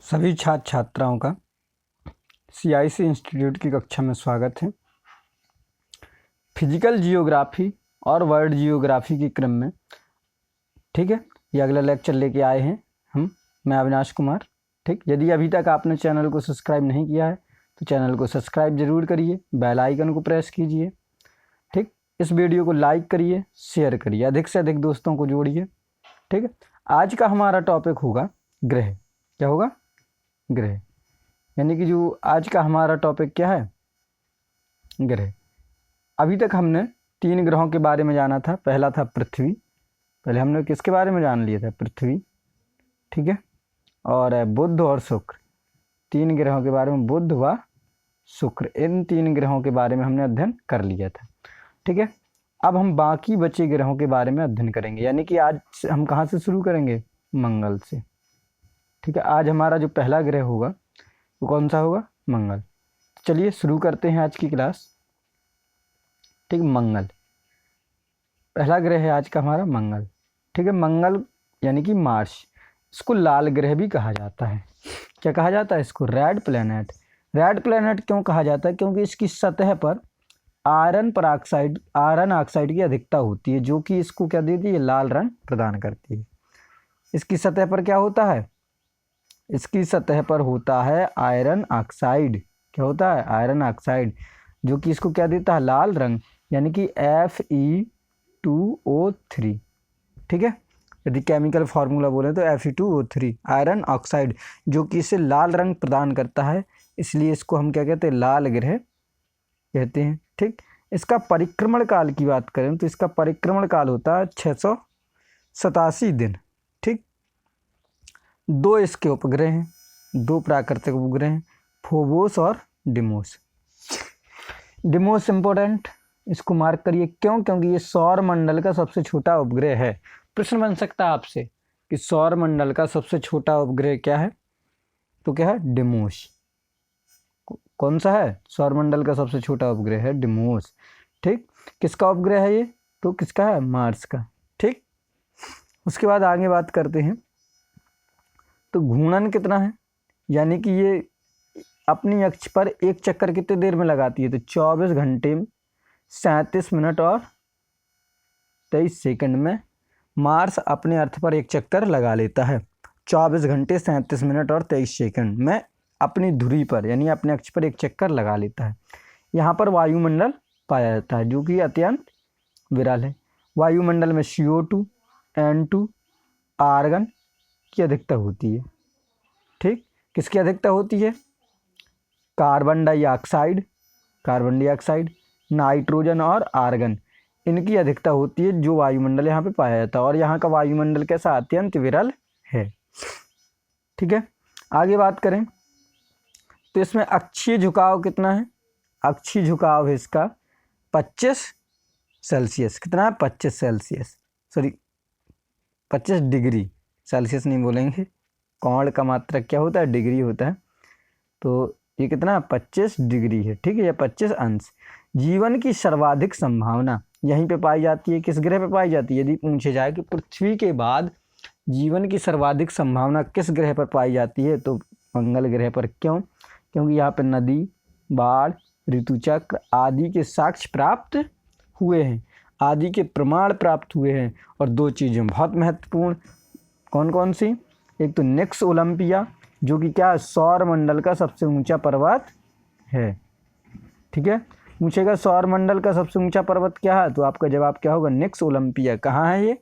सभी छात्र छात्राओं का CIC इंस्टीट्यूट की कक्षा में स्वागत है। फिजिकल जियोग्राफी और वर्ल्ड जियोग्राफी के क्रम में ठीक है, ये अगला लेक्चर लेके आए हैं मैं अविनाश कुमार। ठीक, यदि अभी तक आपने चैनल को सब्सक्राइब नहीं किया है तो चैनल को सब्सक्राइब जरूर करिए, बेल आइकन को प्रेस कीजिए। ठीक, इस वीडियो को लाइक करिए, शेयर करिए, अधिक से अधिक दोस्तों को जोड़िए। ठीक है, आज का हमारा टॉपिक होगा ग्रह। क्या होगा? ग्रह। यानी कि जो आज का हमारा टॉपिक क्या है? ग्रह। अभी तक हमने 3 ग्रहों के बारे में जाना था। पहला था पृथ्वी। पहले हमने किसके बारे में जान लिया था? पृथ्वी। ठीक है, और बुध और शुक्र, 3 ग्रहों के बारे में, बुध व शुक्र, इन 3 ग्रहों के बारे में हमने अध्ययन कर लिया था। ठीक है, अब हम बाकी बचे ग्रहों के बारे में अध्ययन करेंगे। यानी कि आज हम कहाँ से शुरू करेंगे? मंगल से। ठीक है, आज हमारा जो पहला ग्रह होगा वो कौन सा होगा? मंगल। चलिए शुरू करते हैं आज की क्लास। ठीक, मंगल पहला ग्रह है आज का हमारा, मंगल। ठीक है, मंगल यानी कि मार्स, इसको लाल ग्रह भी कहा जाता है। क्या कहा जाता है इसको? Red planet. रेड प्लैनेट क्यों कहा जाता है? क्योंकि इसकी सतह पर आयरन ऑक्साइड की अधिकता होती है, जो कि इसको क्या देती है? लाल रंग प्रदान करती है। इसकी सतह पर क्या होता है? इसकी सतह पर होता है आयरन ऑक्साइड। क्या होता है? आयरन ऑक्साइड, जो कि इसको क्या देता है? लाल रंग, यानी कि Fe2O3। ठीक है, यदि केमिकल फार्मूला बोले तो Fe2O3, आयरन ऑक्साइड, जो कि इसे लाल रंग प्रदान करता है। इसलिए इसको हम क्या कहते हैं? लाल ग्रह कहते हैं। ठीक, इसका परिक्रमण काल की बात करें तो इसका परिक्रमण काल होता है 687 दिन। ठीक, 2 इसके उपग्रह हैं, 2 प्राकृतिक उपग्रह हैं, फोबोस और डिमोस। डिमोस इंपॉर्टेंट, इसको मार्क करिए। क्यों? क्योंकि ये सौर मंडल का सबसे छोटा उपग्रह है। प्रश्न बन सकता है आपसे कि सौर मंडल का सबसे छोटा उपग्रह क्या है? तो क्या है? डिमोस। कौन सा है? सौर मंडल का सबसे छोटा उपग्रह है डिमोस। ठीक, किसका उपग्रह है ये? तो किसका है? मार्स का। ठीक, उसके बाद आगे बात करते हैं। तो घूर्णन कितना है? यानी कि ये अपनी अक्ष पर एक चक्कर कितनी देर में लगाती है? तो 24 घंटे 37 मिनट और 23 सेकंड में मार्स अपने अर्थ पर एक चक्कर लगा लेता है। 24 घंटे 37 मिनट और 23 सेकंड में अपनी धुरी पर, यानी अपने अक्ष पर एक चक्कर लगा लेता है। यहाँ पर वायुमंडल पाया जाता है, जो कि अत्यंत विरल है। वायुमंडल में CO2, N2, आर्गन की अधिकता होती है। ठीक, किसकी अधिकता होती है? कार्बन डाइऑक्साइड, नाइट्रोजन और आर्गन, इनकी अधिकता होती है, जो वायुमंडल यहाँ पे पाया जाता है। और यहाँ का वायुमंडल कैसा? अत्यंत विरल है। ठीक है, आगे बात करें तो इसमें अक्षीय झुकाव कितना है? अक्षीय झुकाव है इसका 25 सेल्सियस। कितना है? 25 सेल्सियस, सॉरी 25 डिग्री सेल्सियस नहीं बोलेंगे, कोण का मात्रक क्या होता है? डिग्री होता है। तो ये कितना? 25 डिग्री है। ठीक है, या 25 अंश। जीवन की सर्वाधिक संभावना यहीं पे पाई जाती है। किस ग्रह पे पाई जाती है? यदि पूछे जाए कि पृथ्वी के बाद जीवन की सर्वाधिक संभावना किस ग्रह पर पाई जाती है, तो मंगल ग्रह पर। क्यों? क्योंकि यहाँ पे नदी, बाढ़, ऋतुचक्र आदि के साक्ष्य प्राप्त हुए हैं, आदि के प्रमाण प्राप्त हुए हैं। और 2 चीज़ें बहुत महत्वपूर्ण, कौन कौन सी? एक तो निक्स ओलंपिया, जो कि क्या? सौर मंडल का सबसे ऊंचा पर्वत है। ठीक है, पूछेगा सौर मंडल का सबसे ऊंचा पर्वत क्या है, तो आपका जवाब क्या होगा? निक्स ओलंपिया। कहाँ है ये?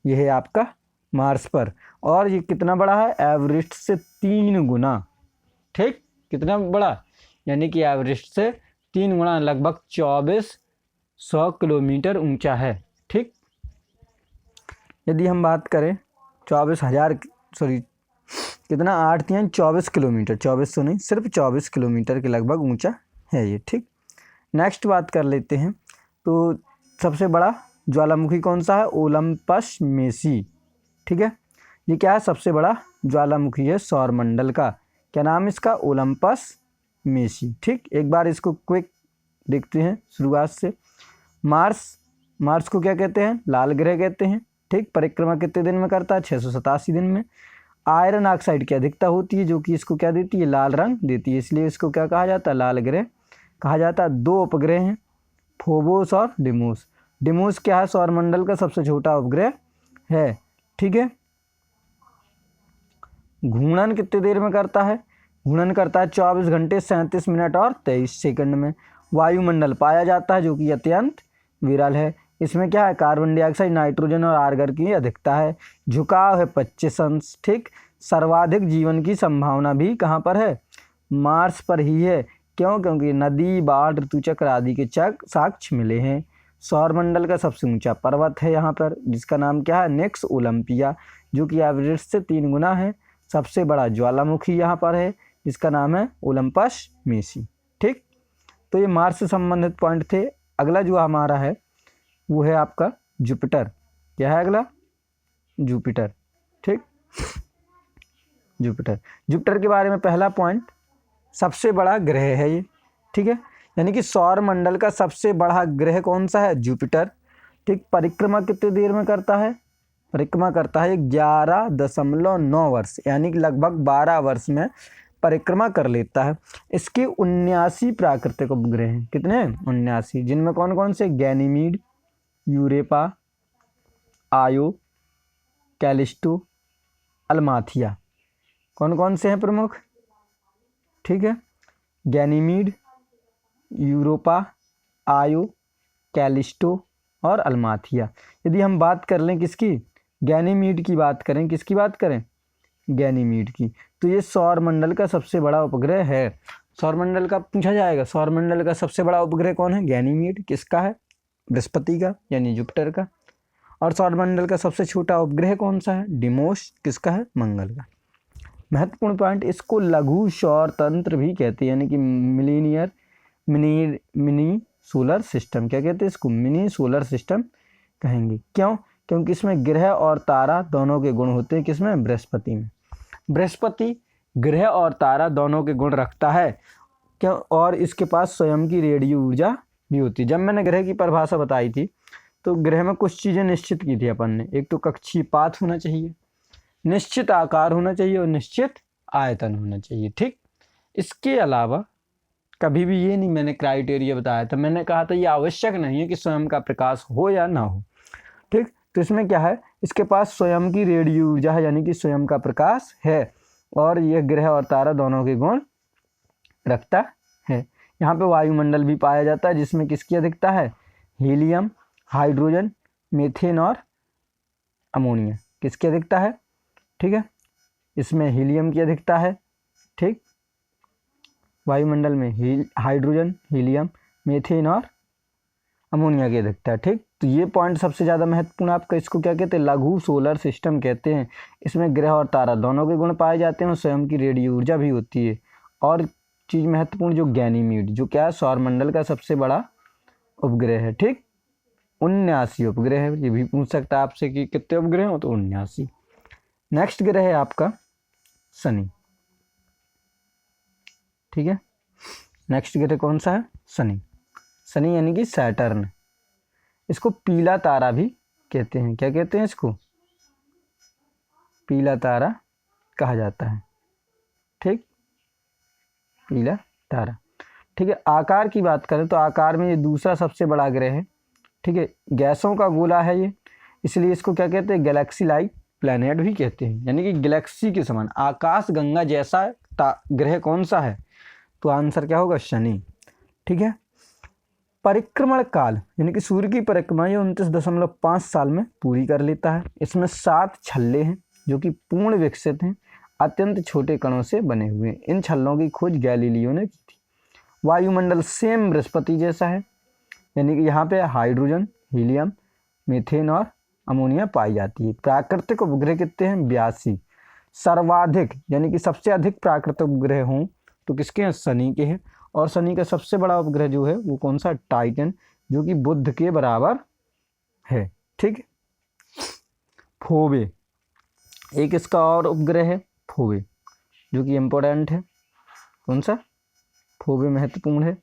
ये है आपका मार्स पर। और ये कितना बड़ा है? एवरेस्ट से 3 गुना। ठीक, कितना बड़ा? यानी कि एवरेस्ट से 3 गुना, लगभग 2400 किलोमीटर ऊंचा है। ठीक, यदि हम बात करें 24,000, सॉरी कितना? 8×3 = 24 किलोमीटर, 2400 नहीं, सिर्फ 24 किलोमीटर के लगभग ऊंचा है ये। ठीक, नेक्स्ट बात कर लेते हैं। तो सबसे बड़ा ज्वालामुखी कौन सा है? ओलंपस मेसी। ठीक है, ये क्या है? सबसे बड़ा ज्वालामुखी है सौर मंडल का। क्या नाम है इसका? ओलंपस मेसी। ठीक, एक बार इसको क्विक देखते हैं शुरुआत से। मार्स को क्या कहते हैं? लाल ग्रह कहते हैं। ठीक, परिक्रमा कितने दिन में करता है? 687 दिन में। आयरन ऑक्साइड की अधिकता होती है, जो कि इसको क्या देती है, लाल रंग देती है, इसलिए इसको क्या कहा जाता है, लाल ग्रह कहा जाता है। 2 उपग्रह हैं, फोबोस और डिमोस। डिमोस क्या है, सौरमंडल का सबसे छोटा उपग्रह है। ठीक है, घूर्णन कितनी देर में करता है, घूर्णन करता है 24 घंटे 37 मिनट और 23 सेकंड में। वायुमंडल पाया जाता है, जो कि अत्यंत विरल है। इसमें क्या है, कार्बन डाइऑक्साइड, नाइट्रोजन और आर्गन की अधिकता है। झुकाव है 25 अंश। ठीक, सर्वाधिक जीवन की संभावना भी कहाँ पर है, मार्स पर ही है। क्यों, क्योंकि नदी, बाढ़, ऋतुचक्र आदि के साक्ष्य मिले हैं। सौरमंडल का सबसे ऊंचा पर्वत है यहाँ पर, जिसका नाम क्या है, नेक्स ओलंपिया, जो कि एवरेस्ट से 3 गुना है। सबसे बड़ा ज्वालामुखी यहाँ पर है, जिसका नाम है ओलंपस मेसी। ठीक, तो ये मार्स से संबंधित पॉइंट थे। अगला जो हमारा है वो है आपका जुपिटर। क्या है अगला, जुपिटर। ठीक, जुपिटर, जुपिटर के बारे में पहला पॉइंट, सबसे बड़ा ग्रह है ये। ठीक है, यानी कि सौर मंडल का सबसे बड़ा ग्रह कौन सा है, जुपिटर। ठीक, परिक्रमा कितनी देर में करता है, परिक्रमा करता है 11.9 वर्ष, यानी कि लगभग 12 वर्ष में परिक्रमा कर लेता है। इसके 79 प्राकृतिक उपग्रह हैं। कितने, 79, जिनमें कौन कौन से, गैनीमीड, यूरेपा, आयो, कैलिस्टो, अल्माथिया, कौन कौन से हैं प्रमुख। ठीक है, गैनीमीड, यूरोपा, आयो, कैलिस्टो और अल्माथिया। यदि हम बात कर लें किसकी, गैनीमीड की बात करें, किसकी बात करें, गैनीमीड की, तो ये सौरमंडल का सबसे बड़ा उपग्रह है। सौरमंडल का पूछा जाएगा, सौरमंडल का सबसे बड़ा उपग्रह कौन है, गैनीमीड। किसका है, बृहस्पति का, यानी जुपिटर का। और सौरमंडल का सबसे छोटा उपग्रह कौन सा है, डिमोस। किसका है, मंगल का। महत्वपूर्ण पॉइंट, इसको लघु सौर तंत्र भी कहते हैं, यानी कि मिनी सोलर सिस्टम। क्या कहते हैं इसको, मिनी सोलर सिस्टम कहेंगे। क्यों, क्योंकि इसमें ग्रह और तारा दोनों के गुण होते हैं। किसमें, बृहस्पति में। बृहस्पति ग्रह और तारा दोनों के गुण रखता है। क्यों, और इसके पास स्वयं की रेडियो ऊर्जा भी होती है। जब मैंने ग्रह की परिभाषा बताई थी, तो ग्रह में कुछ चीज़ें निश्चित की थी अपन ने। एक तो कक्षीय पात होना चाहिए, निश्चित आकार होना चाहिए और निश्चित आयतन होना चाहिए। ठीक, इसके अलावा कभी भी ये नहीं मैंने क्राइटेरिया बताया था, मैंने कहा था ये आवश्यक नहीं है कि स्वयं का प्रकाश हो या ना हो। ठीक, तो इसमें क्या है, इसके पास स्वयं की रेडियो ऊर्जा है, यानी कि स्वयं का प्रकाश है, और यह ग्रह और तारा दोनों के गुण रखता है। यहाँ पे वायुमंडल भी पाया जाता है, जिसमें किसकी अधिकता है, हीलियम, हाइड्रोजन, मीथेन और अमोनिया। किसकी अधिकता है, ठीक है, इसमें हीलियम की अधिकता है। ठीक, वायुमंडल में हाइड्रोजन, हीलियम, मीथेन और अमोनिया की अधिकता है। ठीक, तो ये पॉइंट सबसे ज़्यादा महत्वपूर्ण आपका, इसको क्या कहते हैं, लघु सोलर सिस्टम कहते हैं। इसमें ग्रह और तारा दोनों के गुण पाए जाते हैं और स्वयं की रेडियो ऊर्जा भी होती है। और चीज़ महत्वपूर्ण, जो गैनीमीड, जो क्या है, सौरमंडल का सबसे बड़ा उपग्रह है। ठीक, 79 उपग्रह है। ये भी पूछ सकता है आपसे कि कितने उपग्रह हो, तो 79। नेक्स्ट ग्रह है आपका शनि। ठीक है, नेक्स्ट ग्रह कौन सा है, शनि। शनि यानी कि सैटर्न। इसको पीला तारा भी कहते हैं। क्या कहते हैं इसको, पीला तारा कहा जाता है। ठीक, पीला तारा। ठीक है, आकार की बात करें तो आकार में ये दूसरा सबसे बड़ा ग्रह है। ठीक है, गैसों का गोला है ये, इसलिए इसको क्या कहते हैं, गैलेक्सी लाइक प्लैनेट भी कहते हैं, यानी कि गैलेक्सी के समान आकाश गंगा जैसा ग्रह कौन सा है, तो आंसर क्या होगा, शनि। ठीक है, परिक्रमण काल यानी कि सूर्य की परिक्रमा ये 29.5 साल में पूरी कर लेता है। इसमें 7 छल्ले हैं जो कि पूर्ण विकसित हैं, अत्यंत छोटे कणों से बने हुए हैं। इन छल्लों की खोज गैलीलियो ने की थी। वायुमंडल सेम बृहस्पति जैसा है, यानी कि यहाँ पे हाइड्रोजन, हीलियम, मीथेन और अमोनिया पाई जाती है। प्राकृतिक उपग्रह कितने हैं, 82। सर्वाधिक यानी कि सबसे अधिक प्राकृतिक उपग्रह हों तो किसके हैं, शनि के हैं। और शनि का सबसे बड़ा उपग्रह जो है वो कौन सा, टाइटन, जो कि बुध के बराबर है। ठीक, फोबे एक इसका और उपग्रह है, फोबे, जो कि इम्पोर्टेंट है। कौन सा, फोबे महत्वपूर्ण है।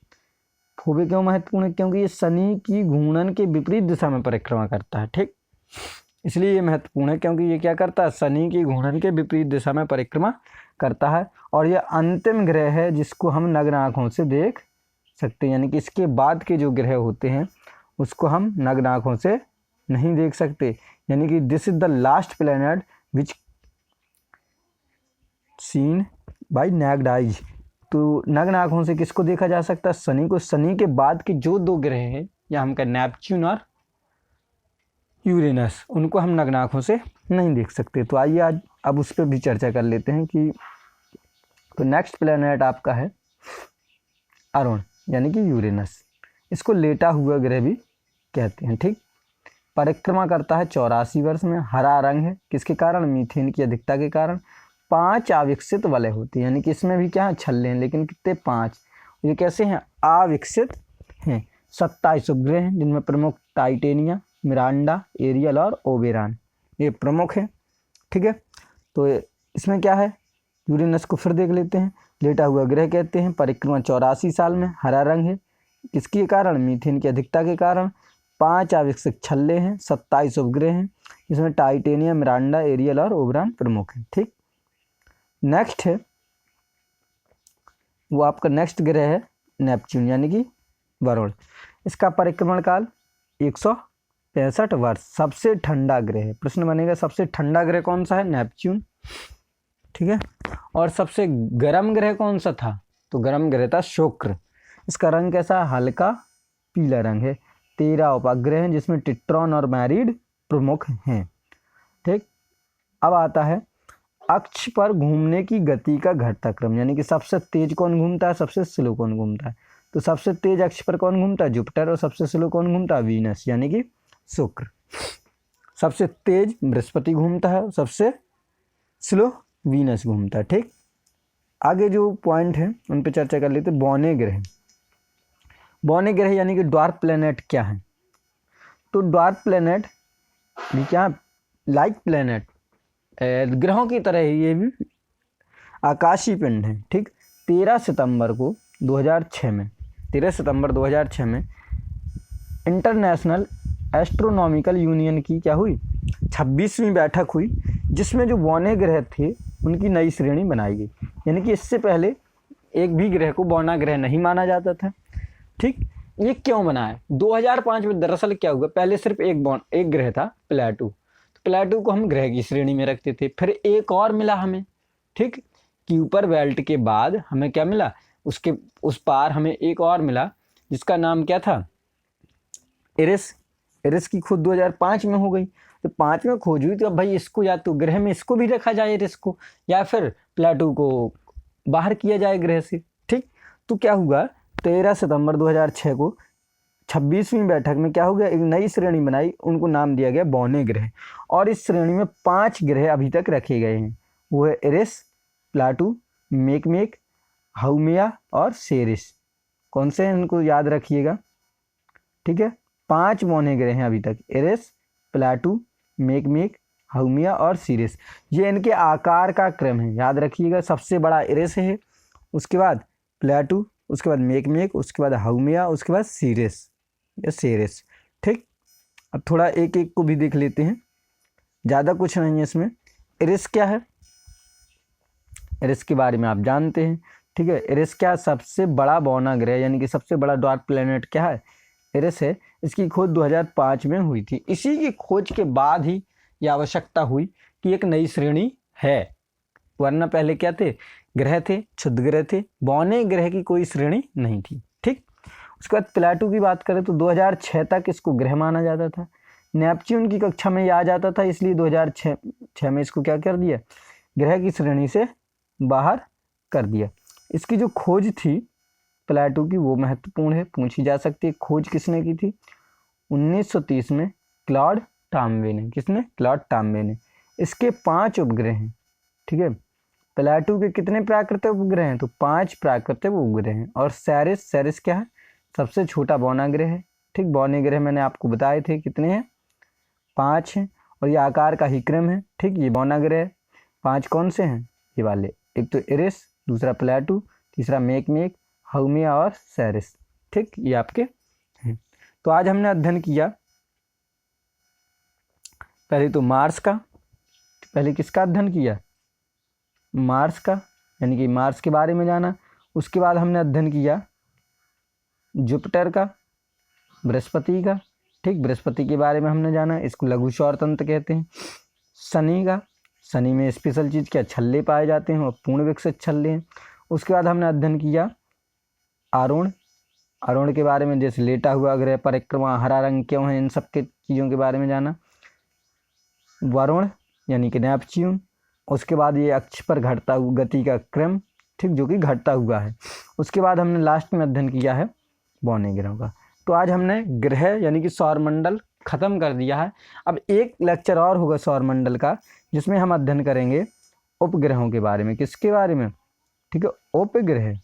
फोबे क्यों महत्वपूर्ण है, क्योंकि ये शनि की घूर्णन के विपरीत दिशा में परिक्रमा करता है। ठीक, इसलिए ये महत्वपूर्ण है क्योंकि ये क्या करता है, शनि की घूर्णन के विपरीत दिशा में परिक्रमा करता है और ये अंतिम ग्रह है जिसको हम नग्न आँखों से देख सकते हैं, यानी कि इसके बाद के जो ग्रह होते हैं उसको हम नग्न आँखों से नहीं देख सकते, यानी कि this is the last planet which seen by naked eyes. तो नग्न आँखों से किसको देखा जा सकता है, शनि को। शनि के बाद के जो दो ग्रह हैं या हम कहें नेपच्यून और यूरेनस, उनको हम नग्न आँखों से नहीं देख सकते। तो आइए आज अब उस पर भी चर्चा कर लेते हैं कि तो नेक्स्ट प्लैनेट आपका है अरुण, यानी कि यूरेनस। इसको लेटा हुआ ग्रह भी कहते हैं, ठीक। परिक्रमा करता है 84 वर्ष में। हरा रंग है, किसके कारण, मीथेन की अधिकता के कारण। 5 अविकसित वलय होते हैं, यानी कि इसमें भी क्या है, छल्ले हैं, लेकिन कितने, 5। ये कैसे हैं, अविकसित हैं। 27 उपग्रह हैं जिनमें प्रमुख टाइटेनिया, मिरांडा, एरियल और ओबेरॉन ये प्रमुख है, ठीक है। तो इसमें क्या है, यूरेनस को फिर देख लेते हैं। लेटा हुआ ग्रह कहते हैं, परिक्रमा 84 साल में। हरा रंग है, किसके कारण, मीथेन की अधिकता के कारण। 5 अविकसित छल्ले हैं, 27 उपग्रह हैं जिसमें टाइटेनियम, मिरांडा, एरियल और ओबेरॉन प्रमुख हैं, ठीक। नेक्स्ट है वो आपका नेक्स्ट ग्रह है नेपच्यून, यानी कि वरुण। इसका परिक्रमण काल 165 वर्ष। सबसे ठंडा ग्रह है, प्रश्न बनेगा सबसे ठंडा ग्रह कौन सा है, नेपच्यून, ठीक है। और सबसे गर्म ग्रह कौन सा था, तो गर्म ग्रह था शुक्र। इसका रंग कैसा, हल्का पीला रंग है। 13 उपग्रह हैं जिसमें टिट्रॉन और मैरिड प्रमुख हैं, ठीक। अब आता है अक्ष पर घूमने की गति का घटता क्रम, यानी कि सबसे तेज कौन घूमता है, सबसे स्लो कौन घूमता है। तो सबसे तेज अक्ष पर कौन घूमता है, जुपिटर, और सबसे स्लो कौन घूमता है, वीनस, यानी कि शुक्र। सबसे तेज बृहस्पति घूमता है, सबसे स्लो वीनस घूमता है, ठीक। आगे जो पॉइंट है उन पर चर्चा कर लेते। बौने ग्रह, बौने ग्रह यानी कि ड्वार्फ प्लैनेट क्या है, तो ड्वार्फ प्लैनेट भी क्या, लाइक प्लैनेट, ग्रहों की तरह ही ये भी आकाशीय पिंड है, ठीक। 13 सितंबर 2006 में इंटरनेशनल एस्ट्रोनॉमिकल यूनियन की क्या हुई, 26वीं बैठक हुई, जिसमें जो बौने ग्रह थे उनकी नई श्रेणी बनाई गई। यानी कि इससे पहले एक भी ग्रह को बौना ग्रह नहीं माना जाता था, ठीक। ये क्यों बना है, 2005 में दरअसल क्या हुआ, पहले सिर्फ एक ग्रह था प्लेटो, तो प्लेटो को हम ग्रह की श्रेणी में रखते थे। फिर एक और मिला हमें, ठीक, क्यूपर बेल्ट के बाद हमें क्या मिला, उसके उस पार हमें एक और मिला जिसका नाम क्या था, एरिस। एरिस की खोज 2005 में हो गई, तो 5 में खोज हुई, तो अब भाई इसको या तो ग्रह में इसको भी रखा जाए एरिस को, या फिर प्लेटो को बाहर किया जाए ग्रह से, ठीक। तो क्या हुआ, 13 सितंबर 2006 को 26वीं बैठक में क्या हो गया, एक नई श्रेणी बनाई, उनको नाम दिया गया बौने ग्रह। और इस श्रेणी में 5 ग्रह अभी तक रखे गए हैं, वो है एरिस, प्लेटो, मेकमेक, हाउमेया और सेरिस। कौन से हैं इनको याद रखिएगा, ठीक है। 5 बौने ग्रह हैं अभी तक, एरिस, प्लेटो, मेकमेक, हाउमेया और सीरिस। ये इनके आकार का क्रम है, याद रखिएगा। सबसे बड़ा एरिस है, उसके बाद प्लेटो, उसके बाद मेकमेक, उसके बाद हाउमेया, उसके बाद सीरिस या सेरिस, ठीक। अब थोड़ा एक एक को भी देख लेते हैं, ज़्यादा कुछ नहीं है इसमें। एरिस क्या है, एरिस के बारे में आप जानते हैं, ठीक है। एरिस क्या, सबसे बड़ा बौना ग्रह, यानी कि सबसे बड़ा ड्वार्फ प्लैनेट क्या है, एरिस है। इसकी खोज 2005 में हुई थी। इसी की खोज के बाद ही ये आवश्यकता हुई कि एक नई श्रेणी है, वरना पहले क्या थे, ग्रह थे, क्षुद्र ग्रह थे, बौने ग्रह की कोई श्रेणी नहीं थी, ठीक। उसके बाद प्लेटो की बात करें तो 2006 तक इसको ग्रह माना जाता था। नेपच्यून की कक्षा में यह आ जाता था, इसलिए 2006 में इसको क्या कर दिया, ग्रह की श्रेणी से बाहर कर दिया। इसकी जो खोज थी प्लेटो की वो महत्वपूर्ण है, पूछी जा सकती है। खोज किसने की थी, 1930 में क्लॉड टॉम्बे ने। किसने, क्लॉड टॉम्बे ने। इसके 5 उपग्रह हैं, ठीक है। प्लेटो के कितने प्राकृतिक उपग्रह हैं, तो 5 प्राकृतिक उपग्रह हैं। और सेरिस, सेरिस क्या है, सबसे छोटा बौना ग्रह है, ठीक। बौने ग्रह मैंने आपको बताए थे कितने हैं, 5 हैं, और ये आकार का ही क्रम है, ठीक। ये बौना ग्रह 5 कौन से हैं, ये वाले, एक तो एरिस, दूसरा प्लेटो, तीसरा मेकमेक, हाउमेया और सेरिस, ठीक। ये आपके हैं। तो आज हमने अध्ययन किया पहले तो मार्स का, पहले किसका अध्ययन किया, मार्स का, यानी कि मार्स के बारे में जाना। उसके बाद हमने अध्ययन किया जुपिटर का, बृहस्पति का, ठीक, बृहस्पति के बारे में हमने जाना, इसको लघु सौर तंत्र कहते हैं। शनि का, शनि में स्पेशल चीज़ क्या, छल्ले पाए जाते हैं और पूर्ण विकसित छल्ले हैं। उसके बाद हमने अध्ययन किया अरुण, अरुण के बारे में, जैसे लेटा हुआ ग्रह, परिक्रमा, हरा रंग क्यों है, इन सब के चीज़ों के बारे में जाना। वरुण यानी कि नेपच्यून, उसके बाद ये अक्ष पर घटता हुआ गति का क्रम, ठीक, जो कि घटता हुआ है। उसके बाद हमने लास्ट में अध्ययन किया है बौने ग्रहों का। तो आज हमने ग्रह यानी कि सौरमंडल खत्म कर दिया है। अब एक लेक्चर और होगा सौरमंडल का, जिसमें हम अध्ययन करेंगे उपग्रहों के बारे में। किसके बारे में, ठीक है, उपग्रह,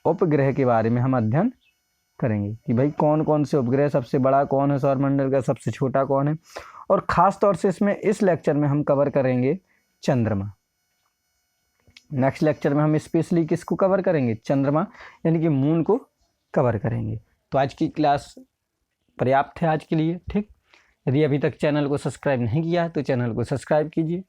उपग्रह के बारे में हम अध्ययन करेंगे कि भाई कौन कौन से उपग्रह, सबसे बड़ा कौन है सौरमंडल का, सबसे छोटा कौन है। और ख़ास तौर से इसमें इस लेक्चर में हम कवर करेंगे चंद्रमा। नेक्स्ट लेक्चर में हम स्पेशली किसको कवर करेंगे, चंद्रमा यानी कि मून को कवर करेंगे। तो आज की क्लास पर्याप्त है आज के लिए, ठीक। यदि अभी तक चैनल को सब्सक्राइब नहीं किया है तो चैनल को सब्सक्राइब कीजिए,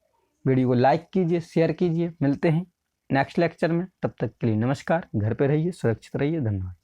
वीडियो को लाइक कीजिए, शेयर कीजिए। मिलते हैं नेक्स्ट लेक्चर में, तब तक के लिए नमस्कार। घर पे रहिए, सुरक्षित रहिए, धन्यवाद।